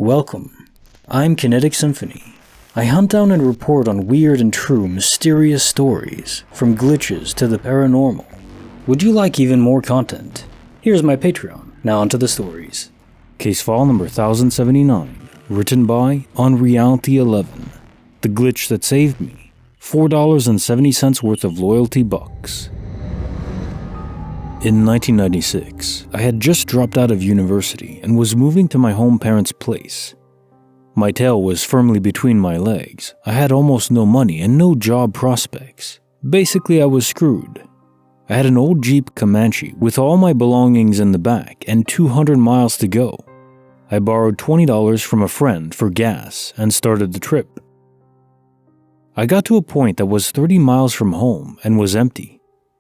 Welcome. I'm Kinetic Symphony. I hunt down and report on weird and true mysterious stories, from glitches to the paranormal. Would you like even more content? Here's my Patreon. Now onto the stories. Case file number 1079, written by Unreality 11. The glitch that saved me. $4.70 worth of loyalty bucks. In 1996, I had just dropped out of university and was moving to my home parents' place. My tail was firmly between my legs. I had almost no money and no job prospects. Basically, I was screwed. I had an old Jeep Comanche with all my belongings in the back and 200 miles to go. I borrowed $20 from a friend for gas and started the trip. I got to a point that was 30 miles from home and was empty.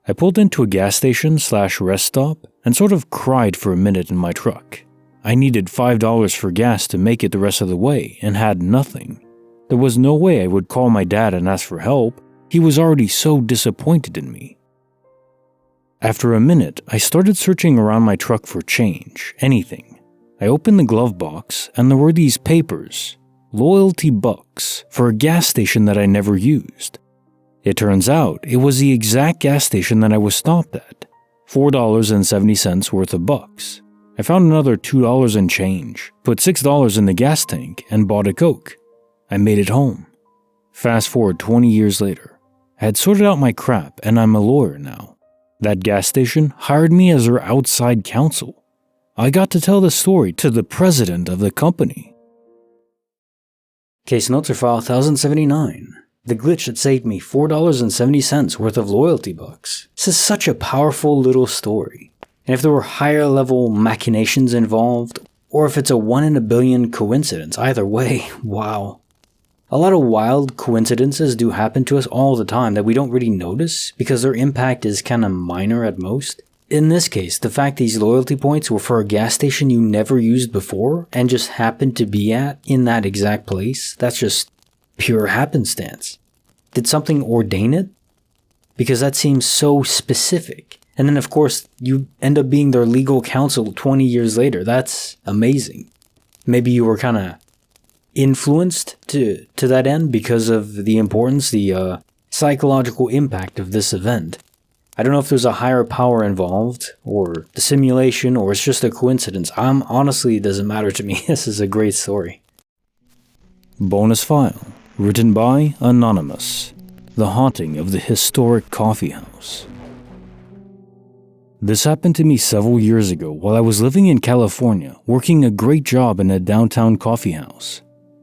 I pulled into a gas station/rest stop and sort of cried for a minute in my truck. I needed $5 for gas to make it the rest of the way and had nothing. There was no way I would call my dad and ask for help. He was already so disappointed in me. After a minute, I started searching around my truck for change, anything. I opened the glove box and there were these papers, loyalty bucks, for a gas station that I never used. It turns out it was the exact gas station that I was stopped at, $4.70 worth of bucks. I found another $2 and change, put $6 in the gas tank, and bought a Coke. I made it home. Fast forward 20 years later. I had sorted out my crap and I'm a lawyer now. That gas station hired me as their outside counsel. I got to tell the story to the president of the company. Case notes are file 1079. The glitch that saved me $4.70 worth of loyalty bucks. This is such a powerful little story. And if there were higher level machinations involved, or if it's a 1 in a billion coincidence, either way, wow. A lot of wild coincidences do happen to us all the time that we don't really notice because their impact is kind of minor at most. In this case, the fact these loyalty points were for a gas station you never used before and just happened to be at in that exact place, that's just pure happenstance. Did something ordain it? Because that seems so specific. And then of course, you end up being their legal counsel 20 years later. That's amazing. Maybe you were kind of influenced to that end because of the importance, the psychological impact of this event. I don't know if there's a higher power involved, or the simulation, or it's just a coincidence. Honestly, it doesn't matter to me. This is a great story. Bonus file. Written by Anonymous. The Haunting of the Historic Coffeehouse. This happened to me several years ago while I was living in California, working a great job in a downtown coffeehouse.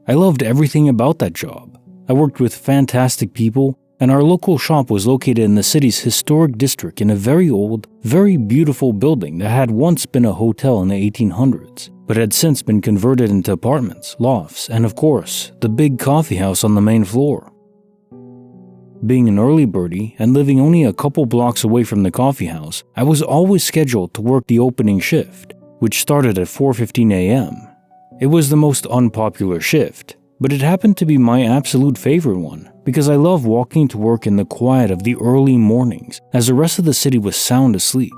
I loved everything about that job. I worked with fantastic people, and our local shop was located in the city's historic district in a very old, very beautiful building that had once been a hotel in the 1800s, but had since been converted into apartments, lofts, and of course, the big coffee house on the main floor. Being an early birdie and living only a couple blocks away from the coffee house, I was always scheduled to work the opening shift, which started at 4:15 a.m. It was the most unpopular shift, but it happened to be my absolute favorite one because I love walking to work in the quiet of the early mornings as the rest of the city was sound asleep.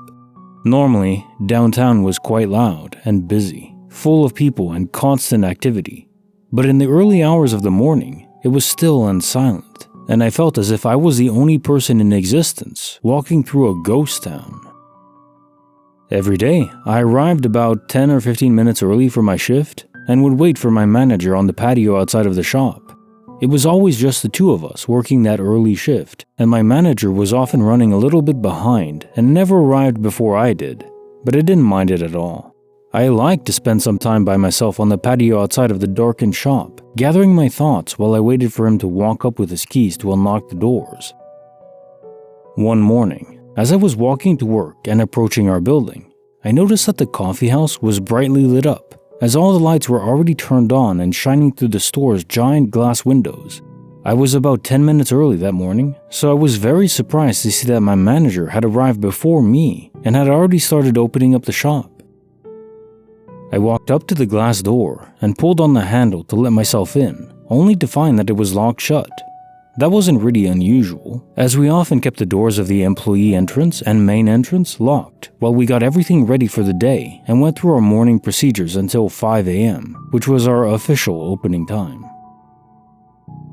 Normally, downtown was quite loud and busy, full of people and constant activity. But in the early hours of the morning, it was still and silent, and I felt as if I was the only person in existence walking through a ghost town. Every day, I arrived about 10 or 15 minutes early for my shift and would wait for my manager on the patio outside of the shop. It was always just the two of us working that early shift, and my manager was often running a little bit behind and never arrived before I did, but I didn't mind it at all. I liked to spend some time by myself on the patio outside of the darkened shop, gathering my thoughts while I waited for him to walk up with his keys to unlock the doors. One morning, as I was walking to work and approaching our building, I noticed that the coffee house was brightly lit up, as all the lights were already turned on and shining through the store's giant glass windows. I was about 10 minutes early that morning, so I was very surprised to see that my manager had arrived before me and had already started opening up the shop. I walked up to the glass door and pulled on the handle to let myself in, only to find that it was locked shut. That wasn't really unusual, as we often kept the doors of the employee entrance and main entrance locked while we got everything ready for the day and went through our morning procedures until 5 a.m., which was our official opening time.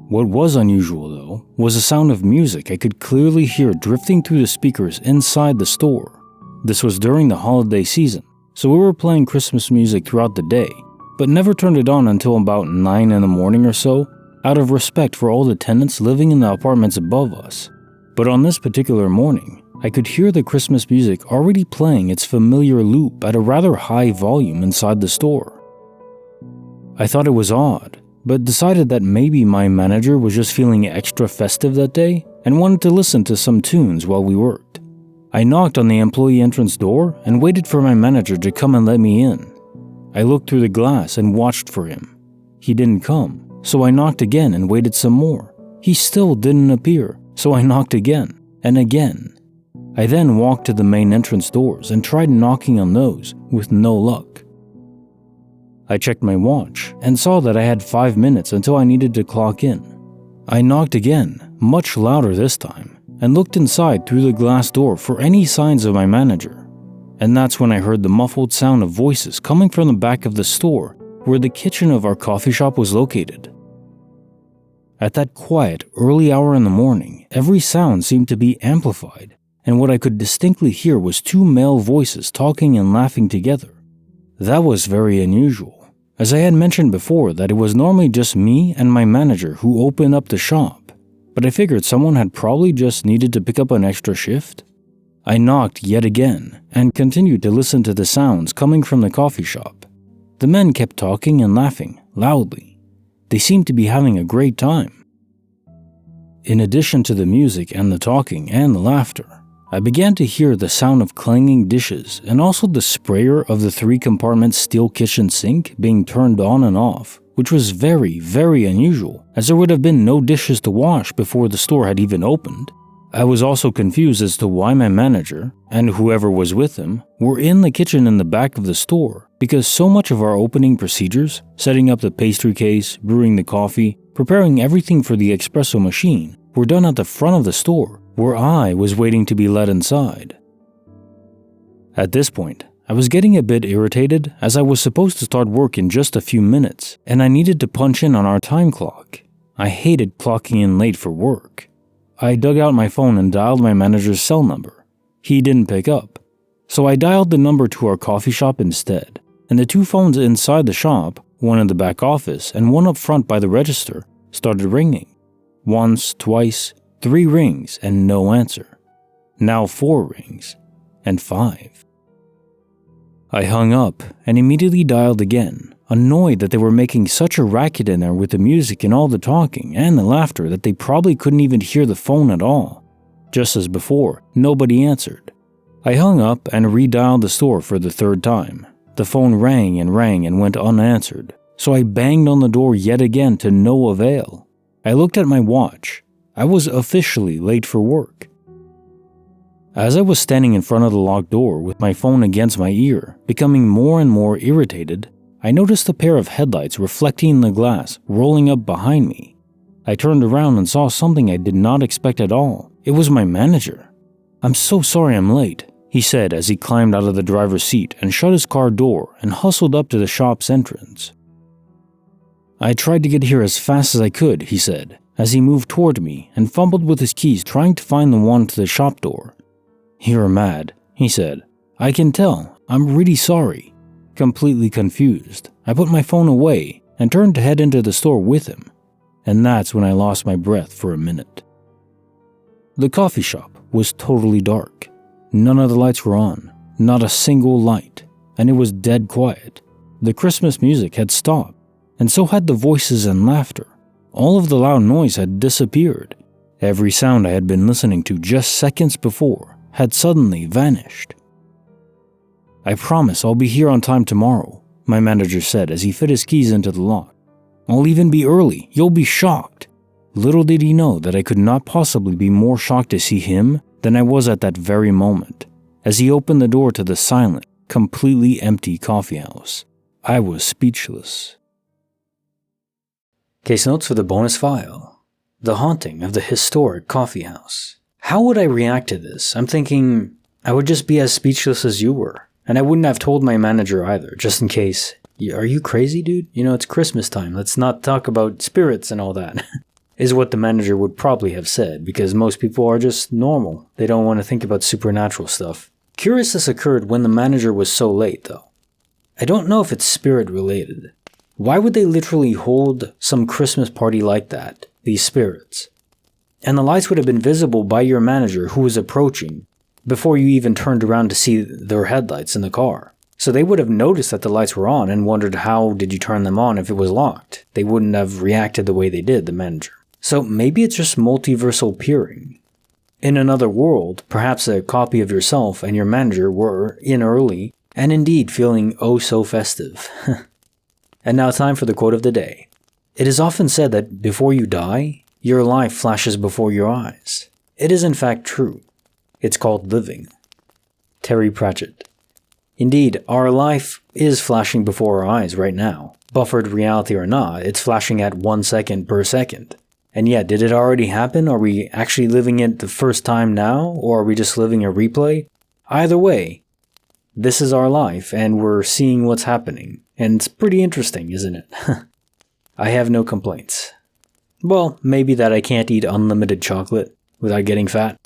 What was unusual, though, was a sound of music I could clearly hear drifting through the speakers inside the store. This was during the holiday season, so we were playing Christmas music throughout the day, but never turned it on until about 9 in the morning or so, out of respect for all the tenants living in the apartments above us. But on this particular morning, I could hear the Christmas music already playing its familiar loop at a rather high volume inside the store. I thought it was odd, but decided that maybe my manager was just feeling extra festive that day and wanted to listen to some tunes while we worked. I knocked on the employee entrance door and waited for my manager to come and let me in. I looked through the glass and watched for him. He didn't come, so I knocked again and waited some more. He still didn't appear, so I knocked again and again. I then walked to the main entrance doors and tried knocking on those with no luck. I checked my watch and saw that I had 5 minutes until I needed to clock in. I knocked again, much louder this time, and looked inside through the glass door for any signs of my manager. And that's when I heard the muffled sound of voices coming from the back of the store where the kitchen of our coffee shop was located. At that quiet, early hour in the morning, every sound seemed to be amplified, and what I could distinctly hear was 2 male voices talking and laughing together. That was very unusual, as I had mentioned before that it was normally just me and my manager who opened up the shop, but I figured someone had probably just needed to pick up an extra shift. I knocked yet again and continued to listen to the sounds coming from the coffee shop. The men kept talking and laughing loudly. They seemed to be having a great time. In addition to the music and the talking and the laughter, I began to hear the sound of clanging dishes and also the sprayer of the 3-compartment steel kitchen sink being turned on and off, which was very, very unusual, as there would have been no dishes to wash before the store had even opened. I was also confused as to why my manager, and whoever was with him, were in the kitchen in the back of the store, because so much of our opening procedures, setting up the pastry case, brewing the coffee, preparing everything for the espresso machine, were done at the front of the store, where I was waiting to be let inside. At this point, I was getting a bit irritated as I was supposed to start work in just a few minutes, and I needed to punch in on our time clock. I hated clocking in late for work. I dug out my phone and dialed my manager's cell number. He didn't pick up, so I dialed the number to our coffee shop instead, and the 2 phones inside the shop, one in the back office and one up front by the register, started ringing. Once, twice, 3 rings and no answer. Now 4 rings and 5. I hung up and immediately dialed again, annoyed that they were making such a racket in there with the music and all the talking and the laughter that they probably couldn't even hear the phone at all. Just as before, nobody answered. I hung up and redialed the store for the 3rd time. The phone rang and went unanswered, so I banged on the door yet again to no avail. I looked at my watch. I was officially late for work. As I was standing in front of the locked door with my phone against my ear, becoming more and more irritated, I noticed a pair of headlights reflecting in the glass rolling up behind me. I turned around and saw something I did not expect at all. It was my manager. "I'm so sorry I'm late," he said as he climbed out of the driver's seat and shut his car door and hustled up to the shop's entrance. "I tried to get here as fast as I could," he said, as he moved toward me and fumbled with his keys trying to find the one to the shop door. "You're mad," he said. "I can tell. I'm really sorry." Completely confused, I put my phone away and turned to head into the store with him. And that's when I lost my breath for a minute. The coffee shop was totally dark. None of the lights were on, not a single light, and it was dead quiet. The Christmas music had stopped, and so had the voices and laughter. All of the loud noise had disappeared. Every sound I had been listening to just seconds before had suddenly vanished. "I promise I'll be here on time tomorrow," my manager said as he fit his keys into the lock. "I'll even be early. You'll be shocked." Little did he know that I could not possibly be more shocked to see him than I was at that very moment, as he opened the door to the silent, completely empty coffeehouse. I was speechless. Case notes for the bonus file. The haunting of the historic coffeehouse. How would I react to this? I'm thinking I would just be as speechless as you were. And I wouldn't have told my manager either, just in case. Are you crazy, dude? It's Christmas time. Let's not talk about spirits and all that. Is what the manager would probably have said, because most people are just normal. They don't want to think about supernatural stuff. Curious this occurred when the manager was so late, though. I don't know if it's spirit related. Why would they literally hold some Christmas party like that, these spirits? And the lights would have been visible by your manager who was approaching before you even turned around to see their headlights in the car. So they would have noticed that the lights were on and wondered how did you turn them on if it was locked. They wouldn't have reacted the way they did, the manager. So maybe it's just multiversal peering. In another world, perhaps a copy of yourself and your manager were in early and indeed feeling oh so festive. And now time for the quote of the day. It is often said that before you die, your life flashes before your eyes. It is in fact true. It's called living. Terry Pratchett. Indeed, our life is flashing before our eyes right now. Buffered reality or not, it's flashing at 1 second per second. And yet, did it already happen? Are we actually living it the first time now? Or are we just living a replay? Either way, this is our life and we're seeing what's happening. And it's pretty interesting, isn't it? I have no complaints. Well, maybe that I can't eat unlimited chocolate without getting fat.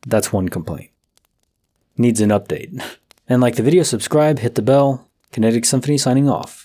That's one complaint. Needs an update. And like the video, subscribe, hit the bell. Kinetic Symphony signing off.